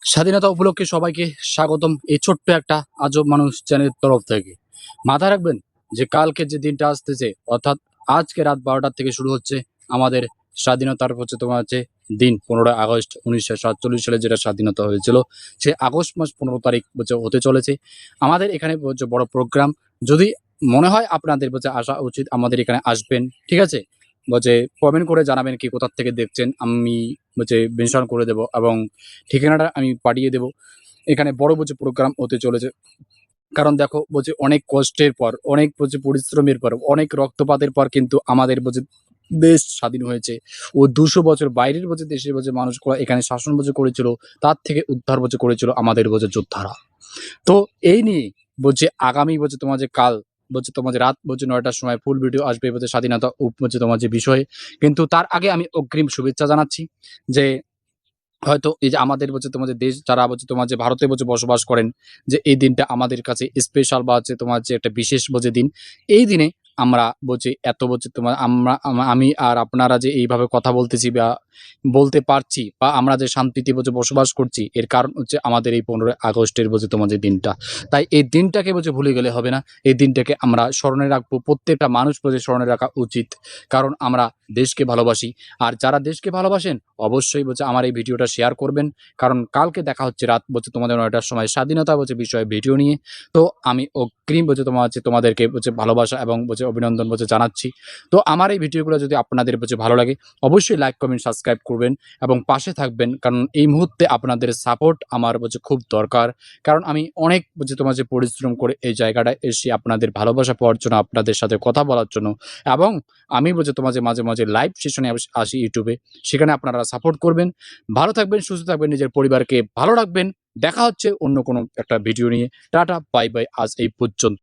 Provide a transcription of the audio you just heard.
স্বাধীনতা উপলক্ষে সবাইকে স্বাগতম এই ছোট্ট একটা আজব মানুষ চ্যানেলের তরফ থেকে। মাথায় রাখবেন যে কালকে যে দিনটা আসতেছে, অর্থাৎ আজকে রাত 12টার থেকে শুরু হচ্ছে আমাদের স্বাধীনতার তোমার হচ্ছে দিন 15ই আগস্ট 1947 সালে যেটা স্বাধীনতা হয়েছিল। সে আগস্ট মাস 15 তারিখ হতে চলেছে। আমাদের এখানে বড় প্রোগ্রাম। যদি মনে হয় আপনাদের আসা উচিত, আমাদের এখানে আসবেন, ঠিক আছে? কমেন্ট করে জানাবেন কি কোথা থেকে দেখছেন, আমি মেনশন করে দেব এবং ঠিকানাটা আমি পাঠিয়ে দেব। এখানে বড় প্রোগ্রাম হতে চলেছে। কারণ দেখো অনেক কষ্টের পর, অনেক পরিশ্রমের পর, অনেক রক্তপাতের পর কিন্তু আমাদের দেশ স্বাধীন হয়েছে। ও ২০০ বছর বাইরের দেশের মানুষগুলা এখানে শাসন করেছিল। তার থেকে উদ্ধার করেছিল আমাদের যোদ্ধারা। তো এই নিয়ে আগামী তোমার কাল তোমার রাত ৯টার সময় ফুল ভিডিও আসবে স্বাধীনতা তোমার বিষয়ে। কিন্তু তার আগে আমি অগ্রিম শুভেচ্ছা জানাচ্ছি যে হয়তো এই যে আমাদের তোমাদের দেশ যারা ভারতে বসবাস করেন, যে এই দিনটা আমাদের কাছে স্পেশাল বা তোমার একটা বিশেষ দিন। এই দিনে আমরা এত তোমার আমি আর আপনারা যে এইভাবে কথা বলতেছি বা বলতে পারছি বা আমরা যে শান্তিতে বসবাস করছি, এর কারণ হচ্ছে আমাদের এই 15ই আগস্টের তোমার যে দিনটা। তাই এই দিনটাকে ভুলে গেলে হবে না। এই দিনটাকে আমরা স্মরণে রাখবো, প্রত্যেকটা মানুষ স্মরণে রাখা উচিত। কারণ আমরা দেশকে ভালোবাসি। আর যারা দেশকে ভালোবাসেন অবশ্যই আমার এই ভিডিওটা শেয়ার করবেন। কারণ কালকে দেখা হচ্ছে রাত তোমাদের ৯টার সময় স্বাধীনতা বিষয়ে ভিডিও নিয়ে। তো আমি অগ্রিম তোমাদেরকে ভালোবাসা এবং অভিনন্দন জানাচ্ছি। তো আমার এই ভিডিওগুলো যদি আপনাদের ভালো লাগে, অবশ্যই লাইক, কমেন্ট, সাবস্ক্রাইব করবেন এবং পাশে থাকবেন। কারণ এই মুহূর্তে আপনাদের সাপোর্ট আমার খুব দরকার। কারণ আমি অনেক তোমার পরিশ্রম করে এই জায়গাটায় এসে আপনাদের ভালোবাসা পাওয়ার জন্য, আপনাদের সাথে কথা বলার জন্য। এবং আমি তোমার মাঝে মাঝে লাইভ সেশনে আসি ইউটিউবে। সেখানে আপনারা সাপোর্ট করবেন। ভালো থাকবেন, সুস্থ থাকবেন, নিজের পরিবারকে ভালো রাখবেন। দেখা হচ্ছে অন্য কোনো একটা ভিডিও নিয়ে। টাটা, বাই বাই, আজ এই পর্যন্ত।